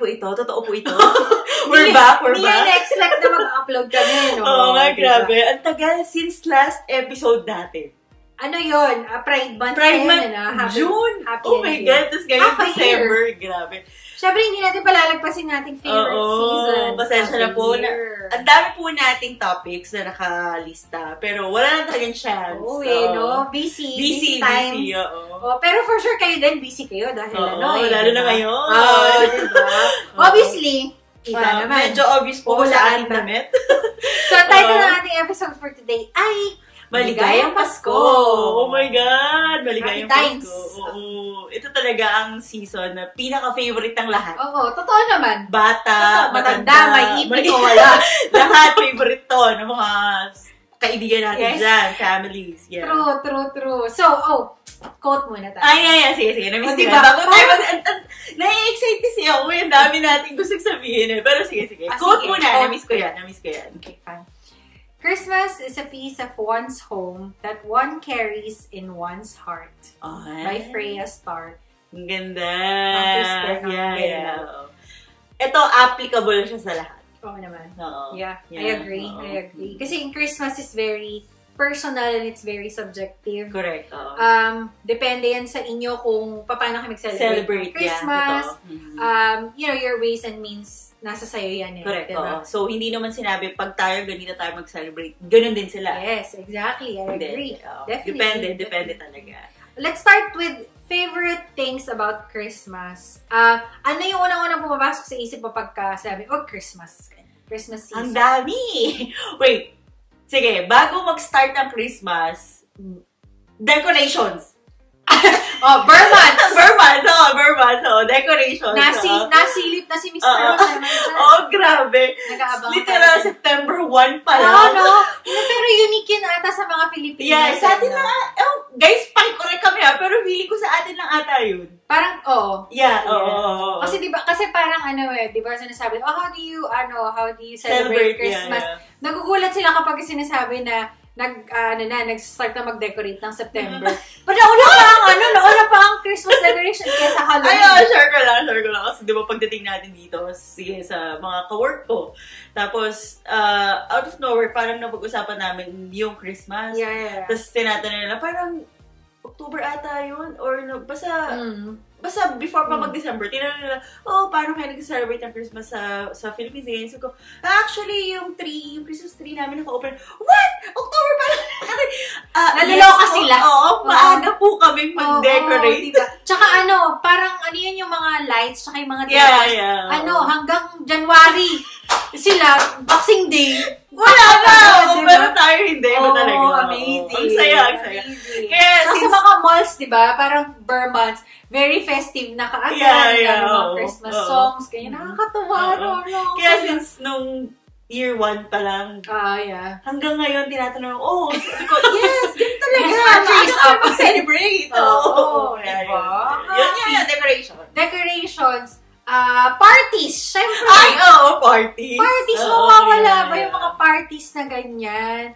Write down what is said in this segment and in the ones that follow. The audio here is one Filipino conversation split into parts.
ito? Totoo po ito? We're back. Hindi na-expect na mag-upload kami, no? Oo nga, grabe. Ang tagal since last episode natin. Ano yun? Pride Month. Pride Month, June. Oh my God. Tapos ngayon, December. Grabe. Siyempre, hindi natin palalagpasin nating favorite season. Pasensya na po. Ang dami po nating topics na nakalista. Pero wala na talagang chance. Oo, no? Busy times. Busy, oo. Oh, pero for sure kayo din, busy kayo dahil lalo na ngayon. Diba? Obviously, kita naman. Medyo obvious po sa ating damit. So, ang title ng ating episode for today ay Maligayang Pasko! Oh my God! Maligayang Pasko. Oo. Ito talaga ang season na pinaka-favorite ng lahat. Oo, totoo naman. Bata, matanda, may ipin o wala. Lahat favorite to ng mga kaibigan natin dyan, families. Yeah. True. So, quote muna tayo. Ay, sige. Namiss ko yan. Bago tayo na-excite kasi ako. Yung dami natin gustong sabihin eh. Pero sige. Quote muna. Namiss ko yan. Okay, fine. Christmas is a piece of one's home that one carries in one's heart. By Freya Stark. Ang ganda. Yeah. Ito, applicable siya sa lahat. Oo naman. Yeah. I agree. Kasi in Christmas is very personal and it's very subjective. Correct. Depende yan sa inyo kung paano kayo mag-celebrate Christmas. Your ways and means nasa sayo yan eh. Correct. Diba? So, hindi naman sinabi, pag ganito tayo mag-celebrate, ganun din sila. Yes, exactly. I agree. Definitely. Depende talaga. Let's start with favorite things about Christmas. Ano yung unang-unang pumapasok sa isip mo pagka sabi, Christmas season? Ang dami! Wait. Sige, bago mag-start ang Christmas, decorations. Burmans. Decorations. Nasilip na si Mr. Rosa. Grabe. Literal, September 1 pa lang. Pero unique yun ata sa mga Filipinos. Yeah, sa atin lang, guys, pakikorek kami pero feeling ko sa atin lang ata yun. Parang, Yeah, Kasi diba, parang diba sinasabi, how do you celebrate Christmas? Yeah. Nagugulat sila kapag sinasabi na nag-start na mag-decorate ng September. Pero nauna pa ang Christmas decoration kaysa Halloween. Share ko lang. Kasi di ba pagdating natin dito, sa mga ka-work ko. Tapos, out of nowhere, parang napag-usapan namin yung Christmas. Yeah. Tapos tinatanong nila, parang October ata yun? Or basta before pa mag-December, tinanong nila, paano kayo nag-celebrate ng Christmas sa Philippines? Ganyan. So ko, actually, yung Christmas tree namin naka-open. What? October pa lang? Naliloka sila. Maaga po kaming mag-decorate. Diba? Tsaka parang yun yung mga lights, tsaka yung mga hanggang January. Sila, Boxing Day. Wala na! Pero tayo hindi. Amazing. Ang saya. Kaya sa mga malls, diba? Parang Burmans, very festive na kaagad. Mga Christmas songs. Kaya nakakatawa. Kaya since nung year 1 pa lang, hanggang ngayon, tinatanong, sabi ko, yes, ganun talaga. Celebrate. Diba? Yun, Decorations. Parties, syempre. Parties. Parties, mawawala ba yung mga parties na ganyan?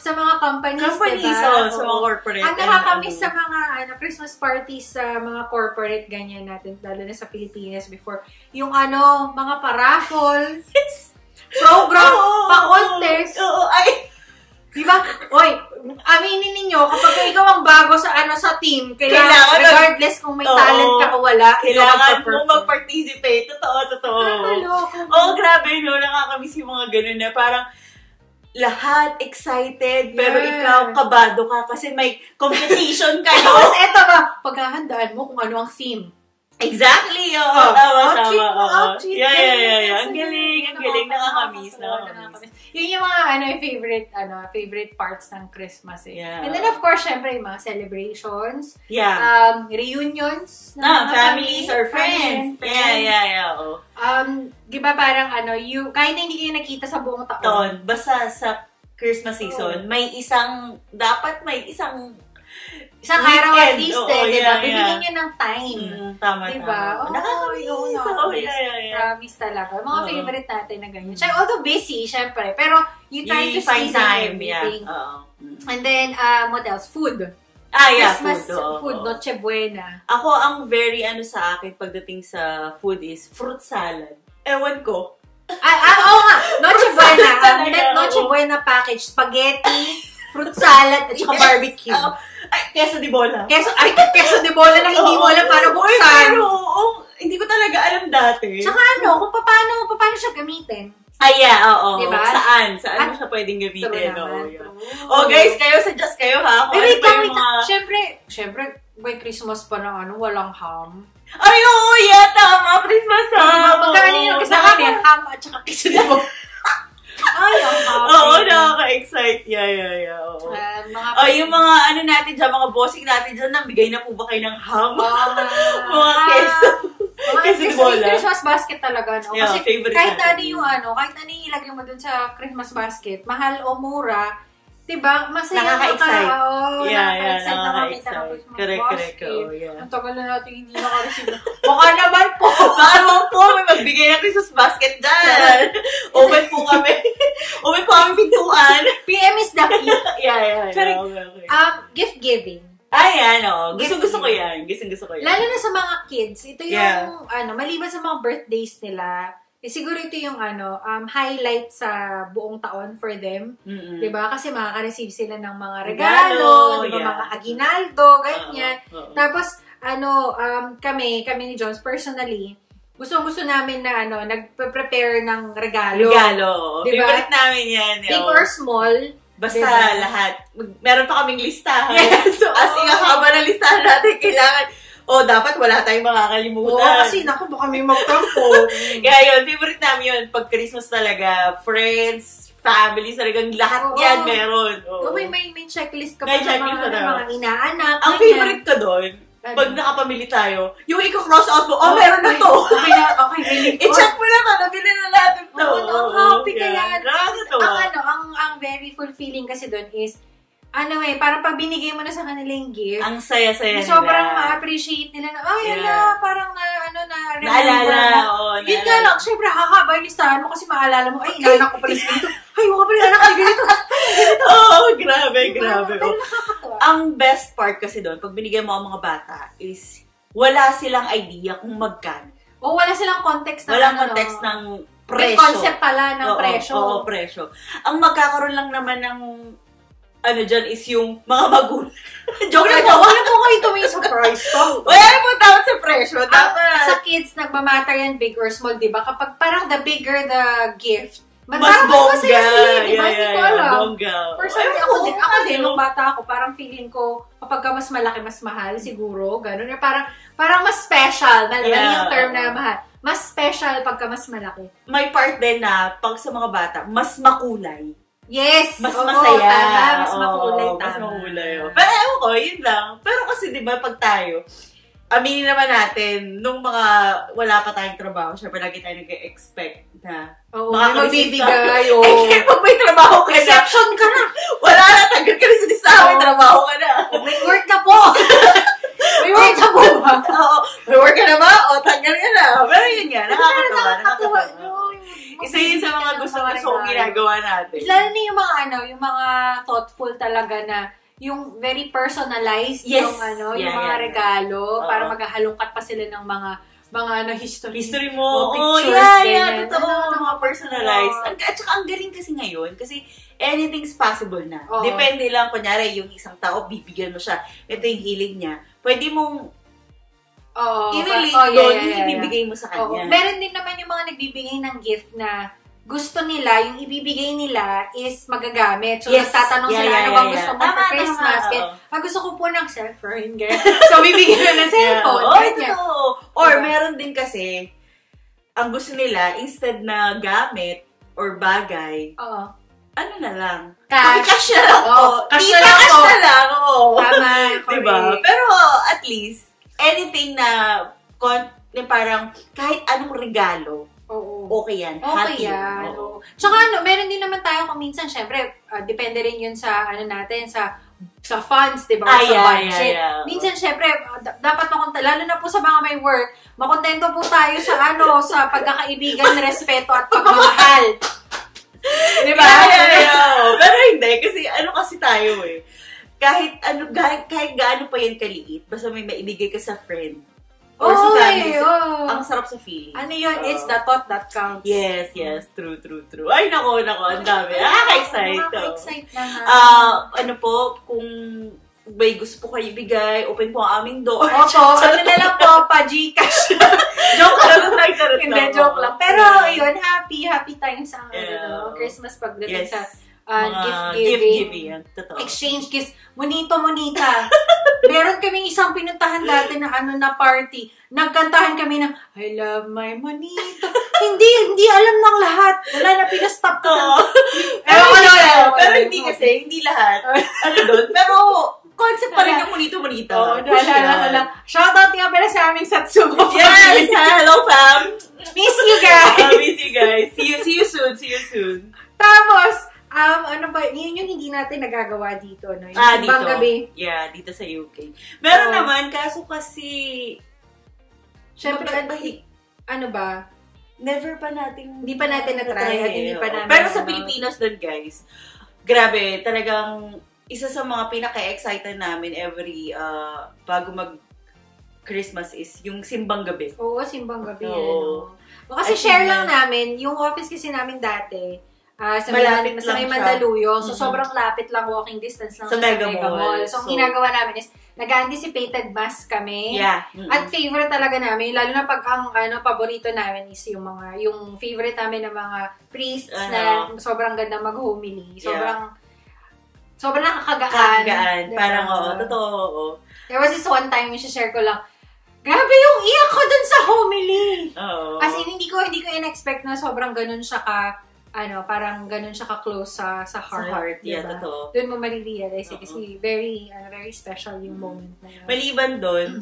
Sa mga companies, diba? Sa mga corporate. Ang nakakamiss sa mga Christmas parties sa mga corporate ganyan natin, lalo na sa Pilipinas before, yung mga paraffol, program, pa-contest. Diba? Aminin ninyo, kapag ikaw ang bago sa team, kailangan regardless kung may talent ka o wala, kailangan mo mag-participate. Totoo. Grabe, nakakamiss yung mga ganun na parang lahat excited, pero ikaw kabado ka kasi may competition kayo. Tapos eto ba, paghahandaan mo kung ano ang theme. Exactly! Outfit. Yeah. Ang galing. Nakakamiss. Yun yung mga favorite parts ng Christmas eh. Yeah. And then of course, syempre, yung mga celebrations. Yeah. Reunions. Families or friends. Yeah. Diba parang kahit na hindi kayo nakita sa buong taon. Basta sa Christmas season, dapat may isang araw at least diba? Bibigyan nyo ng time. Tama. Diba? Nakakamiss. Promise talaga. Mga favorite natin na ganyan. Although busy, syempre. Pero you try to find squeeze time. everything. And then, what else? Food. Christmas food, Noche Buena. Ako, ang very sa akin pagdating sa food is fruit salad. Ewan ko. Oo nga, Noche Buena. Noche Buena package, spaghetti, fruit salad, at saka barbecue. Queso de bola. Queso de bola na hindi mo alam para buksan. Hindi ko talaga alam dati. Tsaka kung paano siya gamitin. Oo. Diba? Saan mo siya pwedeng gamitin? Guys, kayo, suggest kayo ha. Kung Siyempre, may Christmas pa na walang ham. Ay, oo, tama. Christmas ham. Magkano yung kasama niya? Ham at saka queso de bola. Ay, ang happy. Oo, nakaka-excite. Yeah. Yung mga natin dyan, mga bossing natin dyan, nabigay na po ba kayo ng ham? Mga queso. Kasi Christmas basket talaga, no? Yeah, kasi kahit ano yung kahit ano yung ilagay mo dun sa Christmas basket, mahal o mura, diba? Masaya nakaka-excite. Nakaka-excite na makita ng Christmas correct, basket. Ang tagal na natin hindi naka-receive. Baka naman po! May magbigay ng Christmas basket dyan. Open po kami. Open po kami pintuan. PM is the key. Okay. Gift giving. Gusto ko yan. Gusto ko yan. Lalo na sa mga kids, ito yung, maliban sa mga birthdays nila, siguro ito yung, highlight sa buong taon for them. Diba? Kasi makaka-receive sila ng mga regalo, diba? Mga aguinaldo, ganyan. Tapos, kami ni Jones, personally, gusto namin na, nagpe-prepare ng regalo. Diba? Favorite namin yan. Big or small, basta lahat. Meron pa kaming listahan. As in, ang haba ng listahan natin, kailangan, dapat wala tayong makakalimutan. Kasi baka may magtampo. Kaya yun, favorite namin yun. Pag Christmas talaga, friends, family, talagang lahat yan meron. May checklist ka pa ng mga inaanak. Ang favorite ko doon, pag nakapamili tayo, yung i-cross out mo, meron na to. Okay. I-check mo na to, nabili na natin to. Ang happy kaya. Nakakatawa. Ang very fulfilling kasi doon is, parang pag binigay mo na sa kanila yung gift, ang saya-saya nila. Sobrang ma-appreciate nila na, parang naalala. Yun nga lang, syempre, hahaba yung listahan mo kasi maalala mo, inanak ko pala sa ganito. Huwag pala inanak ko ganito. Grabe. Pero nakakatawa. Ang best part kasi doon, pag binigay mo ang mga bata, is wala silang idea kung magkano. Wala silang context ng ng presyo. May concept pala ng presyo. Presyo. Ang magkakaroon lang naman ng dyan is yung mga magulang. Joke lang po. Wala po kayo tumingin sa price to. Wala po tawad sa presyo. Sa kids, nagmamatter yan, big or small, diba? Kapag parang the bigger the gift, mas bongga. Diba? Hindi ko alam. Bongga. Personally, ako din, nung bata ako, parang feeling ko, kapag mas malaki, mas mahal, siguro, gano'n. Parang mas special. Mali yung term na mahal. Mas special pagka mas malaki. May part din na, pag sa mga bata, mas makulay. Yes! Mas masaya. Mas makulay. Mas makulay. Pero ewan ko, yun lang. Pero kasi diba, pag tayo, aminin naman natin, nung mga wala pa tayong trabaho, syempre lagi tayo nag-expect na magbibigay. Pag may trabaho ka na. Exception ka na. Wala na, taggal ka na sa listahan. May trabaho ka na. May work na po. May work na po ba? May work ka na ba? Taggal ka na. Pero yun nga, nakakatawa. Isa yun sa mga gusto-gusto ginagawa natin. Lalo na yung mga thoughtful talaga na yung very personalized yung mga regalo para maghahalongkat pa sila ng mga history mo. Pictures, totoo. Mga personalized. At saka ang galing kasi ngayon kasi anything's possible na. Depende lang, kunyari, yung isang tao, bibigyan mo siya. Ito yung hilig niya. Pwede mong i-relate doon yung ibibigay mo sa kanya. Meron din naman yung mga nagbibigay ng gift na gusto nila, yung ibibigay nila is magagamit. So, tatanong sila, ano bang gusto mo for Christmas? Gusto ko po ng cellphone. So, bibigyan na ng cellphone. Or, meron din kasi, ang gusto nila, instead na gamit or bagay, ano na lang? Cash na lang. Cash na lang. Tama. Diba? Pero, at least, anything na parang, kahit anong regalo, okay yan. Okay yan. Tsaka meron din naman tayo kung minsan, syempre, depende rin yun sa, natin, sa funds, diba? Sa budget. Minsan, syempre, dapat lalo na po sa mga may work, makontento po tayo sa pagkakaibigan, respeto at pagmamahal. Diba? Pero hindi, kasi kasi tayo kahit gaano pa yan kaliit, basta may maibigay ka sa friend. Or sa family. Ang sarap sa feeling. Ano yun? It's the thought that counts. Yes. True. Ay, nako, ang dami. Nakaka-excite. Nakaka-excite na ano po, kung may gusto po kayo ibigay, open po ang aming door. Opo, ano na lang po, pa-Gcash. Joke lang. Hindi, joke lang. Pero, yun, happy times ang Christmas pagdating sa gift-giving. Exchange gifts. Monita. Meron kaming isang pinuntahan dati na party. Nagkantahan kami ng, I love my monita. Hindi alam ng lahat. Wala na, pinastop ko. Pero hindi lahat. Pero, concept pa rin ng monito-monita. Shoutout nga pala sa aming Satsugo. Yes! Hello, fam! Miss you guys! See you soon. Tapos, ano ba, yun yung hindi natin nagagawa dito, no? Yung dito. Gabi. Yeah, dito sa UK. Meron naman, kaso kasi, syempre, ano ba? Never pa natin, hindi pa natin na-try at hindi pa namin. Pero sa Pilipinas din, guys, grabe, talagang, isa sa mga pinaka-excited namin every, bago mag-Christmas is yung simbang gabi. Oo, simbang gabi. Kasi share lang namin, yung office kasi namin dati, sa may Mandaluyong. So, sobrang lapit lang, walking distance lang sa Mega Mall. So, ang ginagawa namin is, nag-anticipated mass kami. Yeah. At favorite talaga namin, lalo na pag ang paborito namin is yung favorite namin ng mga priests na sobrang ganda mag-homily. Sobrang nakakagaan. Diba? Parang, totoo. There was this one time, share ko lang, grabe yung iyak ko dun sa homily. As in, hindi ko in-expect na sobrang ganun siya parang ganun siya ka-close sa heart. Sa heart, diba? Totoo. Doon mo marirealize kasi very special yung moment na yun. Maliban doon,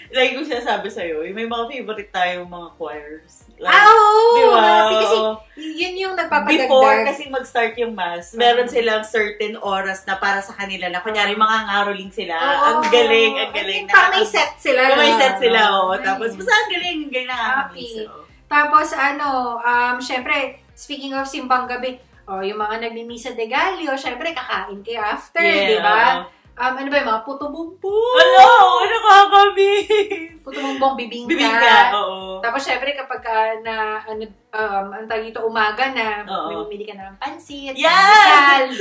like kung sinasabi sa'yo, may mga favorite tayong mga choirs. Like, diba? Kasi yun yung nagpapadagdag. Before kasi mag-start yung mass, meron silang certain oras na para sa kanila na kunyari mga ngaroling sila. Ang galing. May set sila. May set sila, Tapos, basta ang galing na happy. Tapos, syempre, speaking of simbang gabi, yung mga nagmimisa de Gallo, syempre kakain kayo after, di ba? Ano ba yung mga puto bumbong? Nakakamiss! Puto bumbong, bibingka. Oo. Tapos syempre kapag ang tawag dito, umaga na, mamimili ka na ng pansit,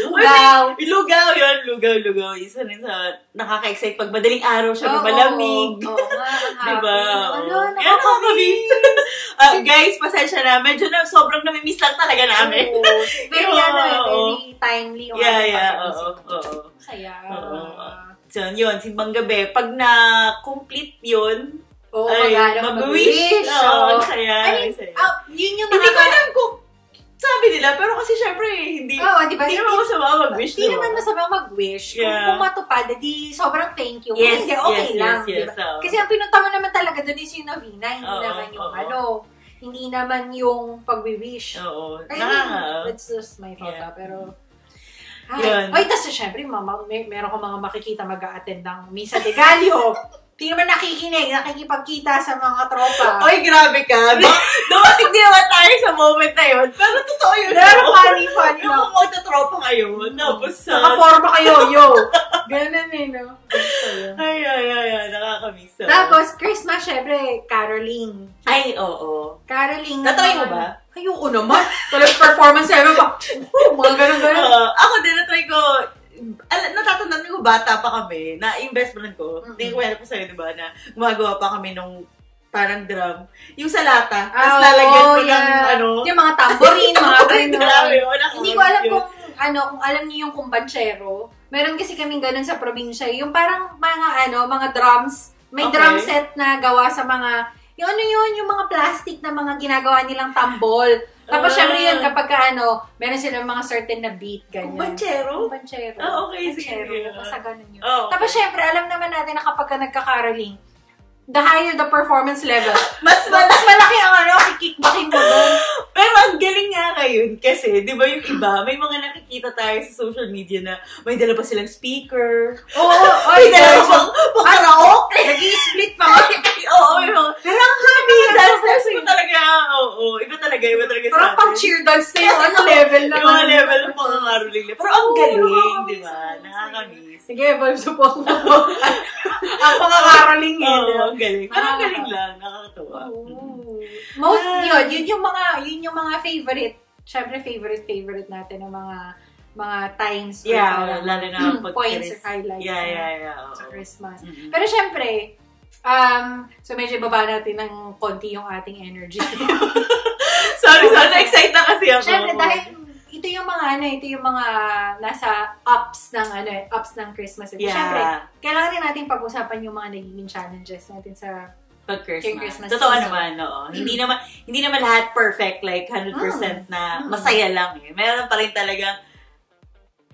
lugaw. Lugaw. Isa rin sa nakaka-excite pag madaling araw siya, malamig. Oo nga, diba? Nakakamiss. Guys, pasensya na. Medyo sobrang namimiss lang talaga namin. Very timely. Oo. Saya. So, yun, simbang gabi. Pag na-complete yun, mag-wish. Ang saya. Yun yung hindi ko alam kung sabi nila, pero kasi syempre, hindi naman masama mag-wish. Hindi naman masama mag-wish. Kung matupad, di sobrang thank you. Yes, hindi, okay lang. Yes. Kasi ang pinunta mo naman talaga doon is yung novena, hindi naman yung pag-wish. Oo. That's just my thought. Pero, tapos syempre, meron ko mga makikita mag-a-attend ng Misa de Gallo. Hindi naman nakikipagkita sa mga tropa. Oy, grabe ka. Dumating din naman tayo sa moment na yun. Pero totoo yun. Pero funny. Yung magta-tropa ngayon. Tapos, nakaporma kayo, Ganun no? Ay, nakakamiss. Tapos, Christmas, syempre, caroling. Ay, oo. Caroling. Natry mo ba? Ayoko naman. Talagang performance level pa. Mga ganun. Ako din, natry ko. Natatandaan ko, bata pa kami, na yung best friend ko, hindi ko ko sa'yo, diba, na gumagawa pa kami nung parang drum. Yung sa lata, tapos lalagyan mo ng yung mga tambourine, mga gano'n. Hindi ko alam kung alam niyo yung kumbanchero. Meron kasi kaming ganun sa probinsya. Yung parang mga drums. May drum set na gawa sa mga, yung mga plastic na mga ginagawa nilang tambol. Tapos, syempre yun, kapag meron silang mga certain na beat, ganyan. Kumbanchero? Okay, sige. Basta ganun yun. Tapos, syempre, alam naman natin na kapag nagka-caroling, the higher the performance level, mas malaki ang kickbacking mo doon. Pero ang galing nga ngayon kasi, di ba yung iba, may mga nakikita tayo sa social media na may dala pa silang speaker. May dala pa karaoke. Nag-i-split pa. Oo, may mga. Pero ang happy. Dancers mo talaga. Iba talaga Nag-iba talaga sa atin. Parang pang cheer dance na yung level na. Yung mga level ng mga ngaruling. Pero ang galing, di ba? Nakakamiss. Sige, vibe support mo po. Ang mga ngaruling yun. Oo, ang galing. Pero ang galing lang. Nakakatuwa. Most, yun yung mga favorite. Siyempre, favorite natin ng mga times. Yeah, lalo na pag points or highlights. Yeah. Sa Christmas. Pero siyempre, so medyo baba natin ng konti yung ating energy. Sorry, excite na kasi ako. Siyempre, dahil ito yung mga nasa ups ng Christmas. Yeah. Siyempre, kailangan rin natin pag-usapan yung mga nagiging challenges natin sa Christmas. Totoo naman, oo. Hindi naman lahat perfect, like 100% na masaya lang eh. Meron pa rin talagang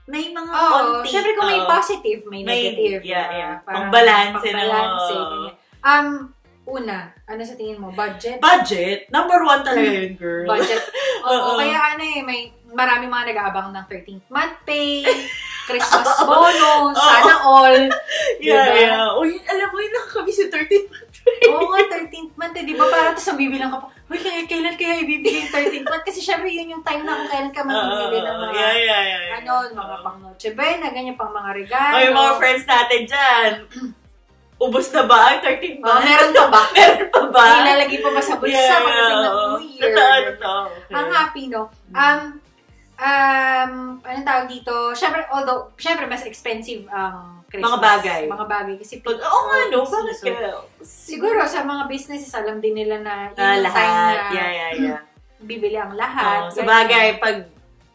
may mga konti. Siyempre kung may positive, may negative. Yeah. Pang-balance. Una, ano sa tingin mo? Budget? Budget? Number 1 talaga yun, girl. Budget. Oo, kaya may marami mga nag-aabang ng 13th month pay, Christmas bonus, sana all. Yeah. O yun, alam mo yun, nakakamiss yung 13th month pay. Oo nga, 13th month eh. Di ba parang tapos bibilang ka pa, uy, kailan kaya ibibigay yung 13th month? Kasi syempre yun yung time na kung kailan ka mamimili ng mga, mga pang Noche Buena, ganyan, pang mga regalo. O yung mga friends natin dyan, ubos na ba ang 13th month? Meron pa ba? Meron pa ba? Ilalagay pa ba sa bulsa pagdating ng New Year? Totoo. Okay. Ang happy, no? Anong tawag dito? Syempre, mas expensive ang Christmas. Mga bagay. Kasi bakit kaya? Siguro, sa mga businesses, alam din nila na yung lahat. Time na yeah. Bibili ang lahat. Sa bagay, pag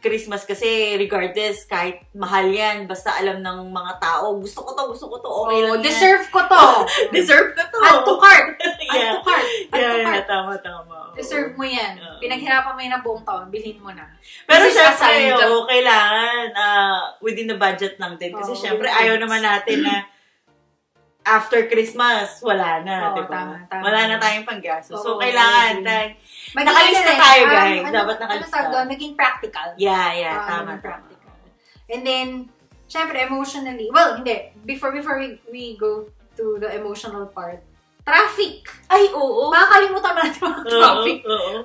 Christmas kasi, regardless, kahit mahal yan, basta alam ng mga tao, gusto ko to, okay lang yan. Deserve ko to. Deserve ko to. Add to cart. Yeah, tama. Deserve mo yan. Pinaghirapan mo yan ng buong taon, bilhin mo na. Pero syempre, kailangan within the budget lang din. Kasi syempre, ayaw naman natin na after Christmas, wala na, diba? Tama. Wala na tayong panggastos. So, kailangan nakalista tayo, guys. Dapat nakalista. Maging practical. Yeah. Tama. Practical. And then, syempre, emotionally, well, hindi. Before we go to the emotional part, traffic. Ay, oo. Makakalimutan mo natin mga traffic.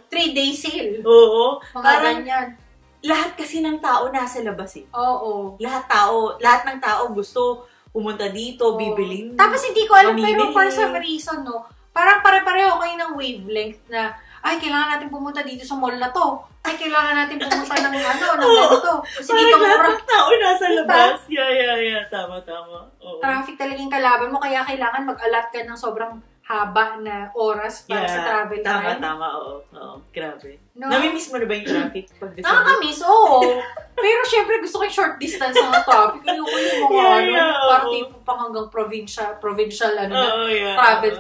3-day sale. Oo. Mga ganyan. Lahat kasi ng tao nasa labas eh. Oo. Lahat ng tao gusto pumunta dito, bibiling. Tapos hindi ko alam, pero for some reason, no, parang pare-pareho kayo ng wavelength na, ay, kailangan natin pumunta dito sa mall na to. Ay, kailangan natin pumunta ng ganito. Kasi dito lahat ng tao nasa labas. Yeah. Tama. Oo. Traffic talaga yung kalaban mo, kaya kailangan mag-allot ka ng sobrang haba na oras para sa travel time. Tama. Oo. Grabe. No? Namimiss mo na ba yung traffic? Nakakamiss, oo. Pero syempre gusto ko yung short distance ng traffic. Ayoko yung mga parang tipo pang hanggang provincial travel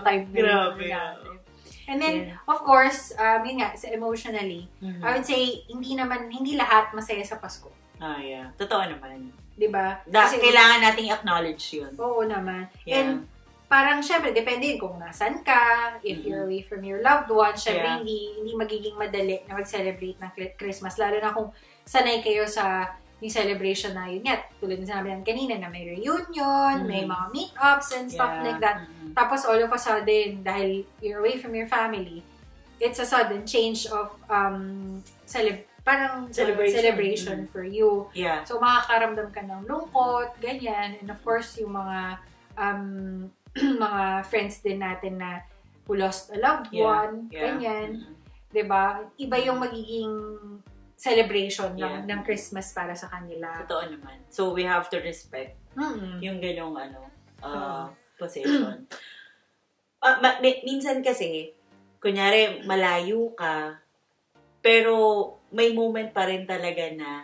time. Grabe. And then, of course, yun nga, sa emotionally, I would say, hindi lahat masaya sa Pasko. Yeah. Totoo naman. Diba? Kasi kailangan nating acknowledge yun. Oo naman. Yeah. And parang, syempre, depende kung nasan ka, if you're away from your loved ones, syempre, hindi magiging madali na mag-celebrate ng Christmas. Lalo na kung sanay kayo sa yung celebration na yun nga, tulad na sinabi natin kanina na may reunion, may mga meet-ups and stuff like that. Tapos all of a sudden, dahil you're away from your family, it's a sudden change of celebration for you. Yeah. So makakaramdam ka ng lungkot, ganyan. And of course, yung mga mga friends din natin na who lost a loved one, ganyan. Diba? Iba yung magiging celebration ng Christmas para sa kanila. Totoo naman. So, we have to respect yung ganyong position. Minsan kasi, kunyari, malayo ka, pero may moment pa rin talaga na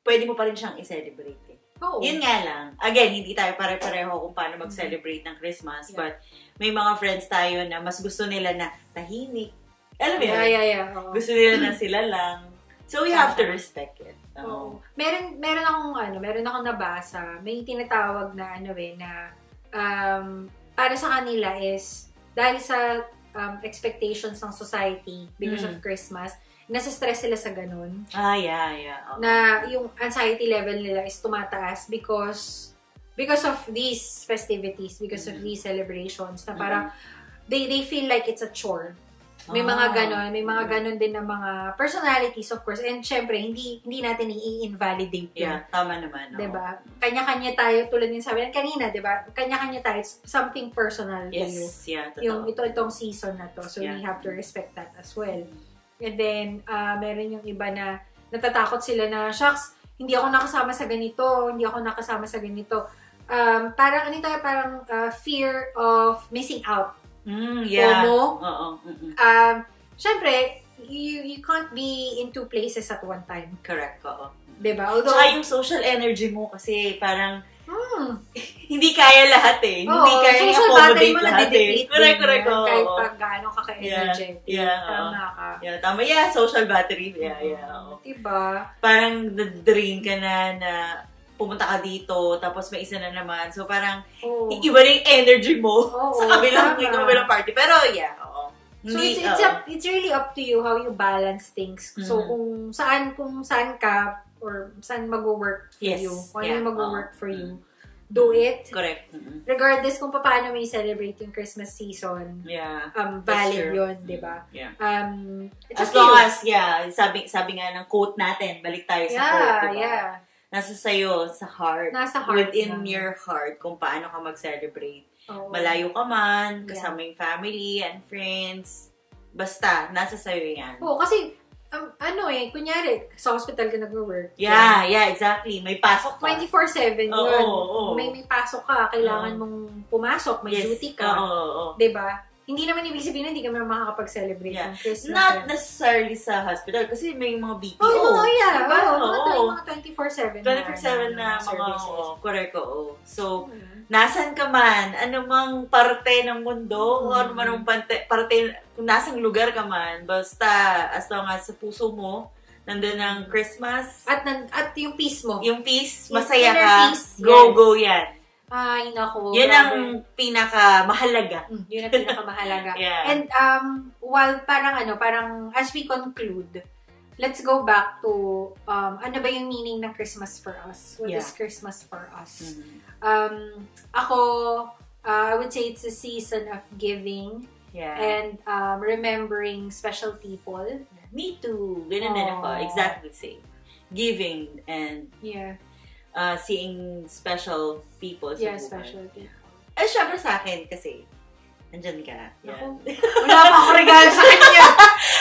pwede mo pa rin siyang i-celebrate. Oo. Yun nga lang. Again, hindi tayo pare-pareho kung paano mag-celebrate ng Christmas, but may mga friends tayo na mas gusto nila na tahimik. Alam mo yun? Yeah. Gusto nila na sila lang. So, we have to respect it. Meron akong nabasa, may tinatawag na para sa kanila is, dahil sa expectations ng society because of Christmas, nasa-stress sila sa ganun. Yeah. Na yung anxiety level nila is tumataas because of these festivities, because of these celebrations, na parang, they feel like it's a chore. May mga ganon. May mga ganon din na mga personalities, of course. And syempre, hindi natin i-invalidate yun. Yeah, tama naman. Diba? Kanya-kanya tayo, tulad yung sabi ng kanina, diba? Kanya-kanya tayo, it's something personal to you. Yeah, yung itong season na to. So, we have to respect that as well. And then, meron yung iba na natatakot sila na, shucks, hindi ako nakasama sa ganito, parang fear of missing out. FOMO. Syempre, you can't be in two places at one time. Correct, oo. Diba? Although, tsaka yung social energy mo kasi parang hindi kaya lahat eh. Hindi kaya i-accommodate lahat eh. Correct. Kahit pag gaano ka ka-energetic. Tama ka. Tama. Social battery. Diba? Parang drain ka na pumunta ka dito, tapos may isa na naman. So, parang, iba na yung energy mo sa kabilang party. Pero, oo. So, it's really up to you how you balance things. So, kung saan ka, or saan mag-work for you, kung ano yung mag-work for you, do it. Correct. Regardless kung paano may celebrate yung Christmas season, valid yun, di ba? As long as, sabi nga ng quote natin, balik tayo sa quote, diba? Nasa sayo, sa heart. Nasa heart. Within your heart, kung paano ka mag-celebrate. Malayo ka man, kasama yung family and friends. Basta, nasa sayo yan. Kasi, kunyari, sa hospital ka nag-work. Yeah, exactly. May pasok ka. 24/7 yun. May pasok ka, kailangan mong pumasok, may duty ka. Diba? Hindi naman ibig sabihin na hindi ka makakapag-celebrate ng Christmas. Not necessarily sa hospital kasi may mga BPO. Diba? Mga 24/7 na mga correct. So, nasan ka man, anumang parte ng mundo, o anumang parte, kung nasang lugar ka man, basta as long as sa puso mo, nandun ang Christmas. At yung peace mo. Yung peace, masaya ka, go yan. Ay, naku. Yan ang pinakamahalaga. Yun ang pinakamahalaga. And, parang as we conclude, let's go back to, ano ba yung meaning ng Christmas for us? What is Christmas for us? Ako, I would say it's a season of giving and remembering special people. Me too. Ganun din ako. Exactly the same. Giving and seeing special people sa buhay. Special people. Syempre sa akin kasi, nandyan ka. Wala pa ako regalo sa kanya.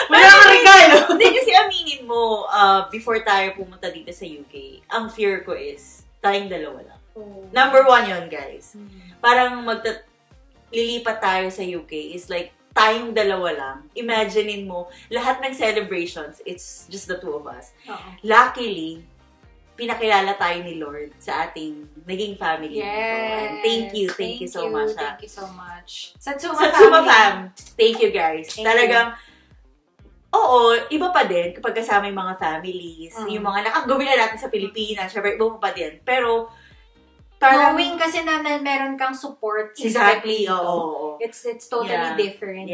Wala akong regalo. Hindi kasi aminin mo, before tayo pumunta dito sa UK, ang fear ko is, tayong dalawa lang. Number 1 yun, guys. Parang lilipat tayo sa UK is like, tayong dalawa lang. Imaginein mo, lahat ng celebrations, it's just the two of us. Luckily, pinakilala tayo ni Lord sa ating naging family. Yes. Thank you so much. Thank you so much. Satsuma Fam. Thank you, guys. Talagang, iba pa din kapag kasama yung mga families, yung mga nakagawin na natin sa Pilipinas, syempre, iba pa din. Pero, knowing kasi na meron kang support. Exactly, It's totally different.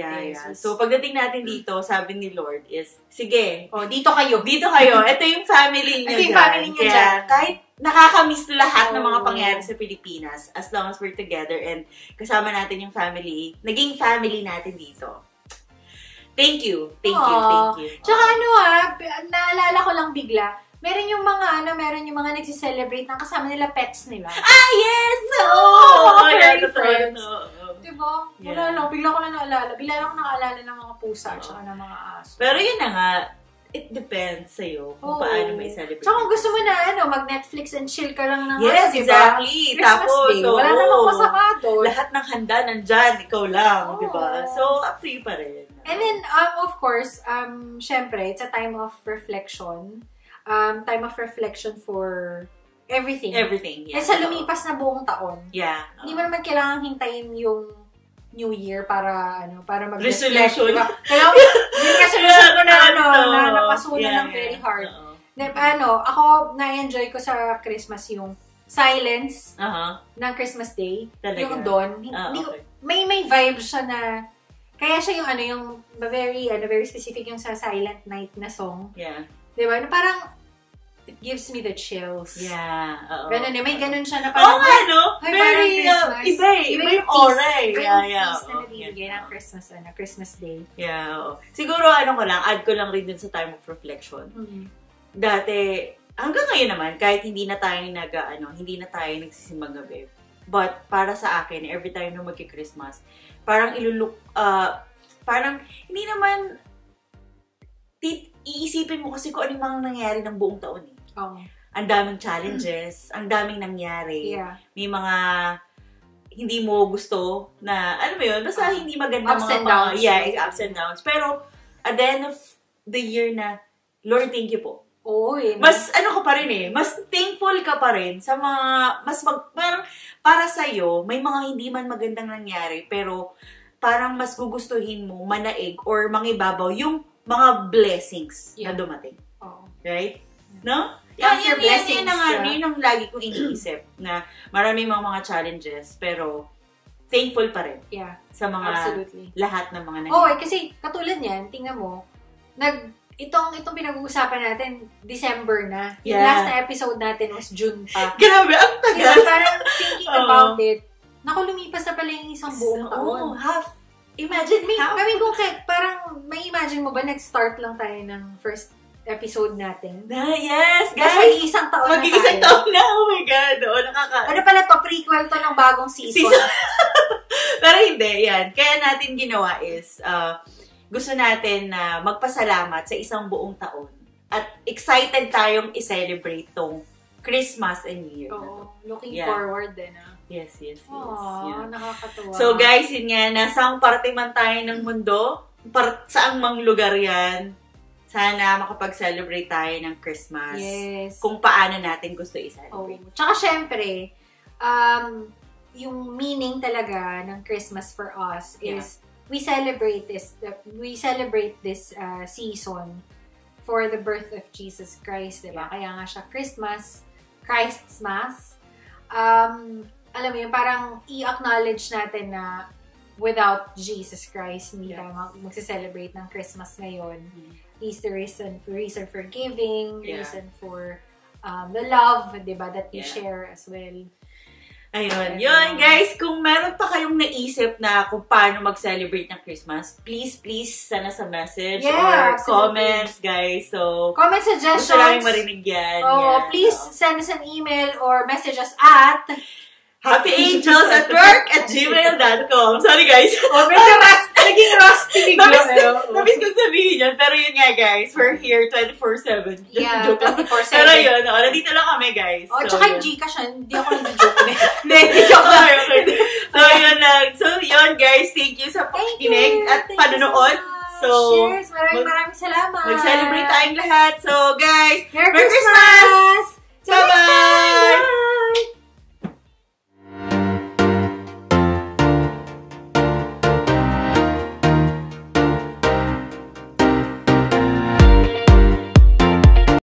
So, pagdating natin dito, sabi ni Lord is, sige, dito kayo. Ito yung family niyo dyan. Kaya, kahit nakakamiss lahat ng mga pangyayari sa Pilipinas, as long as we're together and kasama natin yung family, naging family natin dito. Thank you. Tsaka naalala ko lang bigla, meron yung mga nagsiselebrate ng kasama nila pets nila. Yes! Furry friends. Diba? Wala lang. Bigla ko na naalala. Bigla lang ako nakaalala ng mga pusa at ng mga aso. Pero yun na nga, it depends sa'yo kung paano may celebrate. Tsaka kung gusto mo na, mag-Netflix and chill ka lang ng exactly. Christmas Tapos, Day. Wala namang masama doon. Lahat ng handa nandyan, ikaw lang, diba? So, up to you pa rin. And then, of course, syempre, it's a time of reflection. Time of reflection for everything. Yeah. Sa lumipas na buong taon. Yeah. Hindi mo naman kailangan hintayin yung New Year para mag-reflect. Resolution. Diba? Yung resolution ko na napasunan ng very hard. Ako, na-enjoy ko sa Christmas yung silence ng Christmas Day. Talaga? Yung doon. May vibe siya na, kaya siya yung very specific yung sa Silent Night na song. Yeah. Diba? Parang, it gives me the chills. Yeah. Ganun eh. May ganun siya na parang, no? Very, iba yung aura eh. Yeah. Peace na nabibigay ng Christmas Day. Yeah. Siguro, add ko lang rin dun sa time of reflection. Dati, hanggang ngayon naman, kahit hindi na tayo nagsisimbang gabi. But, para sa akin, every time na magki-Christmas, parang parang, hindi naman, iisipin mo kasi kung ano yung mga nangyari ng buong taon eh. Ang daming challenges, ang daming nangyari. Yeah. May mga hindi mo gusto na, alam mo yun, basta hindi maganda ups and downs. Ups and downs. Pero, at the end of the year na, Lord, thank you po. Mas, ka pa rin eh, mas thankful ka pa rin sa mga, parang, para sa'yo, may mga hindi man magandang nangyari, pero, parang mas gugustuhin mo, manaig, or mangibabaw, yung mga blessings na dumating. Right? No? Yan ang lagi kong iniisip na maraming mga challenges pero thankful pa rin sa mga lahat ng mga nangyari. Kasi katulad yan, tingnan mo, itong pinag-uusapan natin, December na. Yung last na episode natin was June pa. Grabe, ang tagal! Parang thinking about it, lumipas na pala yung isang buong taon. Half. Imagine me. I mean, parang, may imagine mo ba, nag-start lang tayo ng first episode natin? Yes, guys! Mag-iisang taon na tayo. Mag-iisang taon na, oh my God. Ano pala to, prequel to ng bagong season. Pero hindi, yan. Kaya natin ginawa is, gusto natin na magpasalamat sa isang buong taon. At excited tayong i-celebrate tong Christmas and New Year. Looking forward din. Yes. Nakakatuwa. So guys, yun nga, nasang parte man tayo ng mundo, saang mang lugar yan, sana makapag-celebrate tayo ng Christmas. Yes. Kung paano natin gusto i-celebrate. Tsaka syempre, yung meaning talaga ng Christmas for us is we celebrate this season for the birth of Jesus Christ, diba? Kaya nga siya Christ's Mass. Alam mo yun, parang i-acknowledge natin na without Jesus Christ, hindi tayo magse-celebrate ng Christmas ngayon. He's the reason for giving, reason for the love, diba, that we share as well. Ayun. Yun, guys, kung meron pa kayong naisip na kung paano mag-celebrate ng Christmas, please, send us a message or comments, guys. So, comment suggestions. Gusto namin marinig yan. Please send us an email or message us at happyangelsatwork@gmail.com. Sorry, guys. Medyo naging rusty bigla. Nabis kong sabihin yan. Pero yun nga, guys. We're here 24/7. Yeah, 24/7. Pero yun, nandito lang kami, guys. Tsaka yung Gcash, hindi ako nag-joke na. Hindi, joke lang. So, yun, guys. Thank you sa pakikinig at panonood. So, cheers! Maraming salamat! Mag-celebrate tayong lahat. So, guys, Merry Christmas!